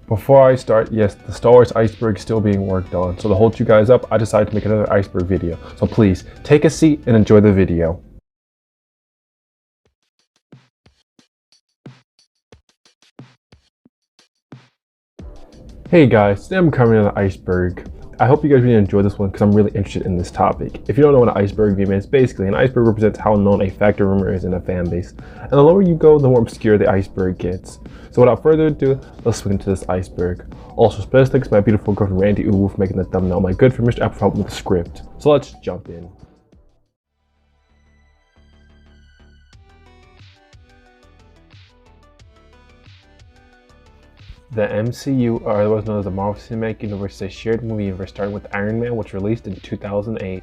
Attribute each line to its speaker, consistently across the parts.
Speaker 1: Before I start, yes, the Star Wars Iceberg is still being worked on, so to hold you guys up, I decided to make another iceberg video. So please, take a seat and enjoy the video. Hey guys, today I'm covering an iceberg. I hope you guys really enjoy this one because I'm really interested in this topic. If you don't know what an iceberg meme is, basically an iceberg represents how known a fact or rumor is in a fan base. And the lower you go, the more obscure the iceberg gets. So without further ado, let's swing into this iceberg. Also, special thanks to my beautiful girlfriend Randy Uwu for making the thumbnail, my good friend Mr. Apple for helping with the script. So let's jump in. The MCU, or otherwise known as the Marvel Cinematic Universe, is a shared movie universe starting with Iron Man, which released in 2008.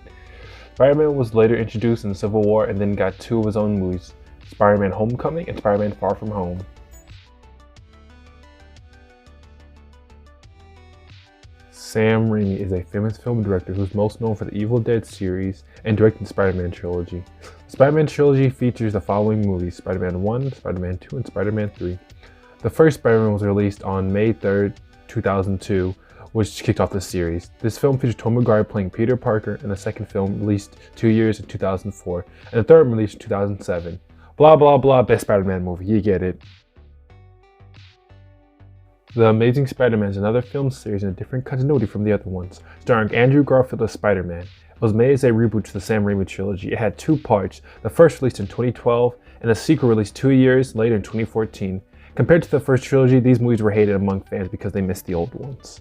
Speaker 1: Spider-Man was later introduced in Civil War and then got two of his own movies, Spider-Man Homecoming and Spider-Man Far From Home. Sam Raimi is a famous film director who's most known for the Evil Dead series and directed the Spider-Man trilogy. The Spider-Man trilogy features the following movies: Spider-Man 1, Spider-Man 2, and Spider-Man 3. The first Spider-Man was released on May 3rd, 2002, which kicked off the series. This film featured Tobey Maguire playing Peter Parker, and the second film released 2 years in 2004, and the third released in 2007. Blah blah blah, best Spider-Man movie, you get it. The Amazing Spider-Man is another film series in a different continuity from the other ones, starring Andrew Garfield as Spider-Man. It was made as a reboot to the Sam Raimi trilogy. It had two parts, the first released in 2012, and the sequel released 2 years later in 2014. Compared to the first trilogy, these movies were hated among fans because they missed the old ones.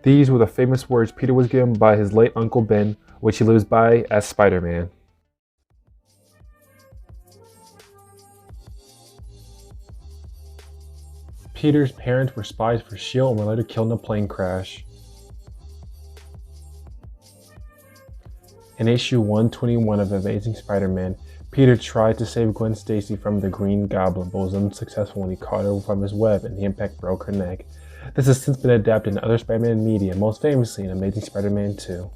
Speaker 1: These were the famous words Peter was given by his late Uncle Ben, which he lives by as Spider-Man. Peter's parents were spies for S.H.I.E.L.D. and were later killed in a plane crash. In issue 121 of Amazing Spider-Man, Peter tried to save Gwen Stacy from the Green Goblin, but was unsuccessful when he caught her from his web and the impact broke her neck. This has since been adapted in other Spider-Man media, most famously in Amazing Spider-Man 2.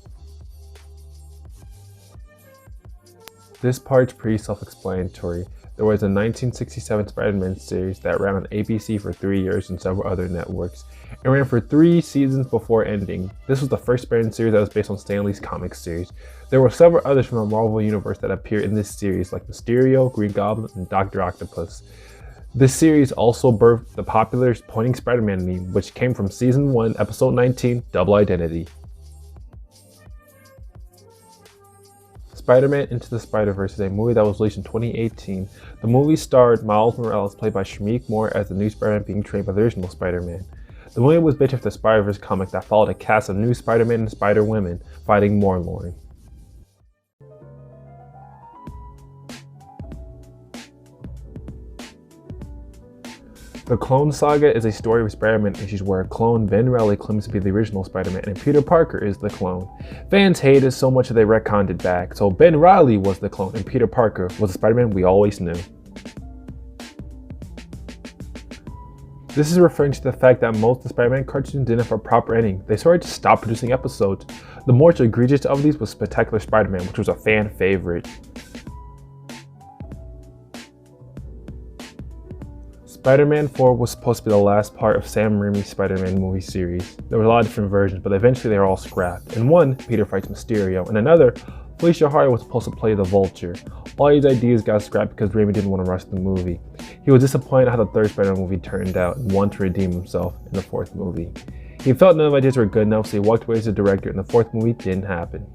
Speaker 1: This part's pretty self-explanatory. There was a 1967 Spider-Man series that ran on ABC for 3 years and several other networks. It ran for 3 seasons before ending. This was the first Spider-Man series that was based on Stan Lee's comic series. There were several others from the Marvel Universe that appeared in this series, like Mysterio, Green Goblin, and Dr. Octopus. This series also birthed the popular Pointing Spider-Man meme, which came from Season 1, Episode 19, Double Identity. Spider-Man Into the Spider-Verse is a movie that was released in 2018. The movie starred Miles Morales, played by Shameik Moore, as the new Spider-Man being trained by the original Spider-Man. The movie was based off the Spider-Verse comic that followed a cast of new Spider-Man and Spider-Women fighting Morlun. The Clone Saga is a story of Spider-Man issues where a clone, Ben Reilly, claims to be the original Spider-Man and Peter Parker is the clone. Fans hated it so much that they retconned it back, so Ben Reilly was the clone and Peter Parker was the Spider-Man we always knew. This is referring to the fact that most of the Spider-Man cartoons didn't have a proper ending. They started to stop producing episodes. The most egregious of these was Spectacular Spider-Man, which was a fan favorite. Spider-Man 4 was supposed to be the last part of Sam Raimi's Spider-Man movie series. There were a lot of different versions, but eventually they were all scrapped. In one, Peter fights Mysterio. In another, Felicia Hardy was supposed to play the Vulture. All these ideas got scrapped because Raimi didn't want to rush the movie. He was disappointed how the third Spider-Man movie turned out and wanted to redeem himself in the fourth movie. He felt none of the ideas were good enough, so he walked away as a director, and the fourth movie didn't happen.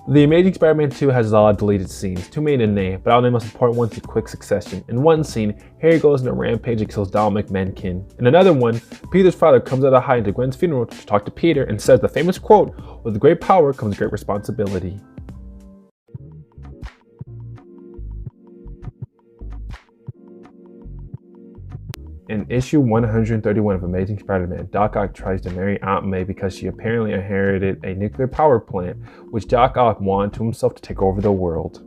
Speaker 1: The Amazing Spider-Man 2 has a lot of deleted scenes, too many to name, but I'll name the most important ones in quick succession. In one scene, Harry goes on a rampage and kills Donald McMenkin. In another one, Peter's father comes out of hiding to Gwen's funeral to talk to Peter and says the famous quote, "With great power comes great responsibility." In issue 131 of Amazing Spider-Man, Doc Ock tries to marry Aunt May because she apparently inherited a nuclear power plant, which Doc Ock wanted to himself to take over the world.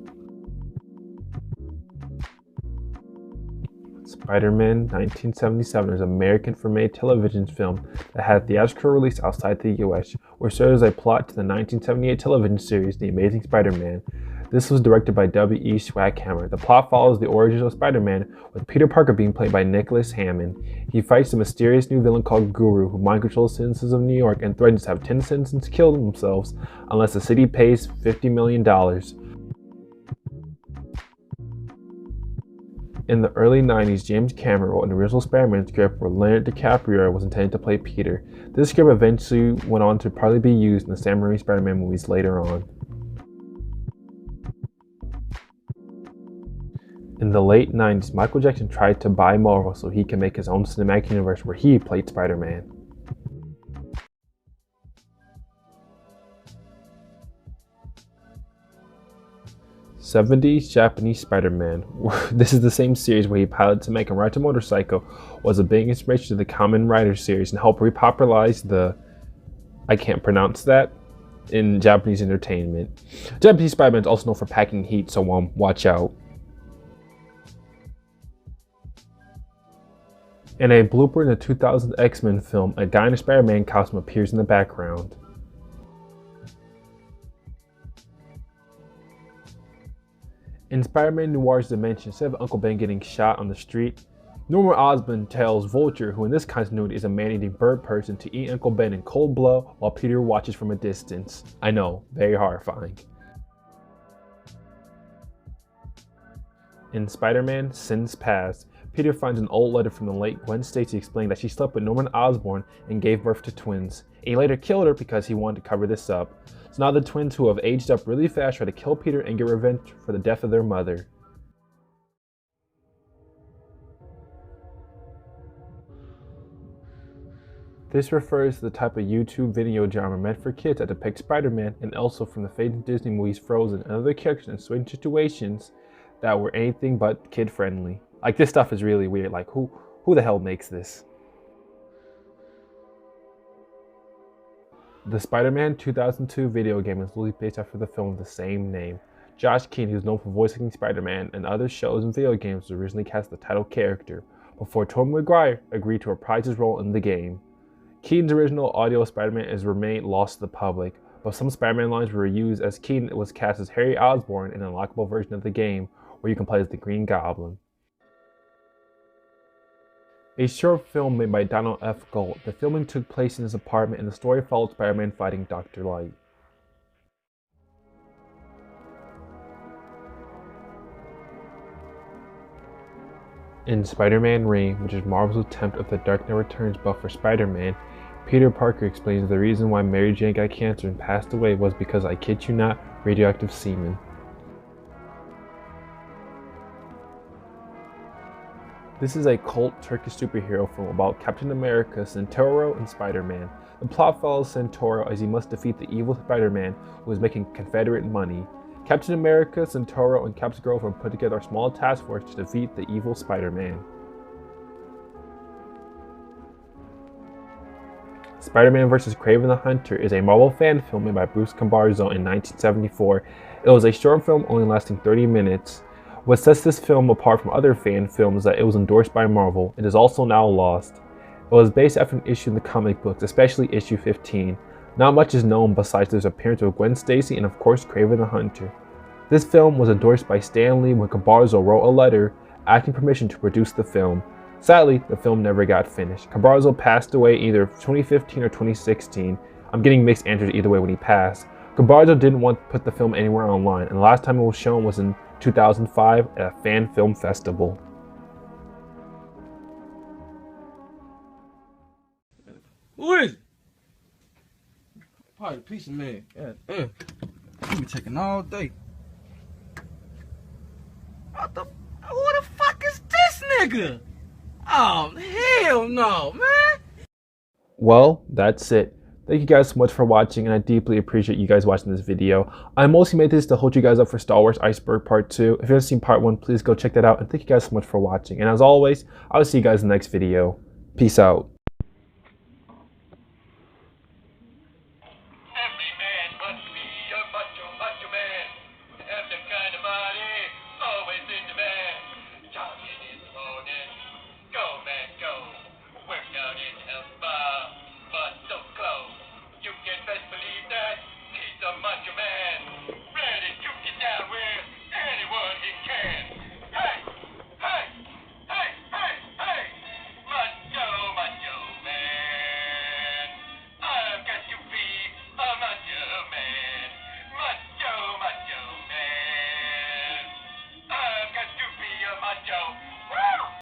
Speaker 1: Spider-Man 1977 is an American-made television film that had a theatrical release outside the US, which serves as a plot to the 1978 television series The Amazing Spider-Man. This was directed by W.E. Swackhammer. The plot follows the origins of Spider-Man, with Peter Parker being played by Nicholas Hammond. He fights a mysterious new villain called Guru, who mind controls citizens of New York and threatens to have 10 citizens kill themselves unless the city pays $50 million. In the early 90s, James Cameron wrote an original Spider-Man script where Leonardo DiCaprio was intended to play Peter. This script eventually went on to partly be used in the Sam Raimi Spider-Man movies later on. In the late 90s, Michael Jackson tried to buy Marvel so he could make his own cinematic universe where he played Spider-Man. '70s Japanese Spider-Man. This is the same series where he pilots a mech and rides a motorcycle, was a big inspiration to the Kamen Rider series and helped repopularize the, I can't pronounce that, in Japanese entertainment. Japanese Spider-Man is also known for packing heat, so watch out. In a blooper in the 2000 X-Men film, a guy in a Spider-Man costume appears in the background. In Spider-Man Noir's Dimension, instead of Uncle Ben getting shot on the street, Norman Osborn tells Vulture, who in this continuity is a man-eating bird person, to eat Uncle Ben in cold blood while Peter watches from a distance. I know, very horrifying. In Spider-Man Sins Past, Peter finds an old letter from the late Gwen Stacy explaining that she slept with Norman Osborn and gave birth to twins. He later killed her because he wanted to cover this up. So now the twins, who have aged up really fast, try to kill Peter and get revenge for the death of their mother. This refers to the type of YouTube video genre meant for kids that depicts Spider-Man and also from the famous Disney movies Frozen and other characters in certain situations that were anything but kid-friendly. Like, this stuff is really weird. Like, who the hell makes this? The Spider-Man 2002 video game is loosely based after the film of the same name. Josh Keane, who's known for voicing Spider-Man and other shows and video games, was originally cast as the title character, before Tobey Maguire agreed to reprise his role in the game. Keaton's original audio Spider-Man has remained lost to the public, but some Spider-Man lines were reused as Keaton was cast as Harry Osborn in an unlockable version of the game, where you can play as the Green Goblin. A short film made by Donald F. Gold. The filming took place in his apartment and the story followed Spider-Man fighting Dr. Light. In Spider-Man Reign, which is Marvel's attempt of The Dark Knight Returns but for Spider-Man, Peter Parker explains the reason why Mary Jane got cancer and passed away was because, I kid you not, radioactive semen. This is a cult Turkish superhero film about Captain America, Centauro, and Spider-Man. The plot follows Centauro as he must defeat the evil Spider-Man who is making Confederate money. Captain America, Centauro, and Cap's girlfriend put together a small task force to defeat the evil Spider-Man. Spider-Man vs. Kraven the Hunter is a Marvel fan film made by Bruce Cambarzo in 1974. It was a short film only lasting 30 minutes. What sets this film apart from other fan films is that it was endorsed by Marvel. It is also now lost. It was based after an issue in the comic books, especially issue 15. Not much is known besides the appearance of Gwen Stacy and of course Kraven the Hunter. This film was endorsed by Stan Lee when Cambarzo wrote a letter asking permission to produce the film. Sadly, the film never got finished. Cambarzo passed away either 2015 or 2016. I'm getting mixed answers either way when he passed. Cambarzo didn't want to put the film anywhere online, and the last time it was shown was in 2005 at a fan film festival.
Speaker 2: Who is it? Probably a piece of man. Yeah. You be taking all day. Who the fuck is this nigga? Oh, hell no, man.
Speaker 1: Well, that's it. Thank you guys so much for watching, and I deeply appreciate you guys watching this video. I mostly made this to hold you guys up for Star Wars Iceberg Part 2. If you haven't seen Part 1, please go check that out, and thank you guys so much for watching. And as always, I'll see you guys in the next video. Peace out.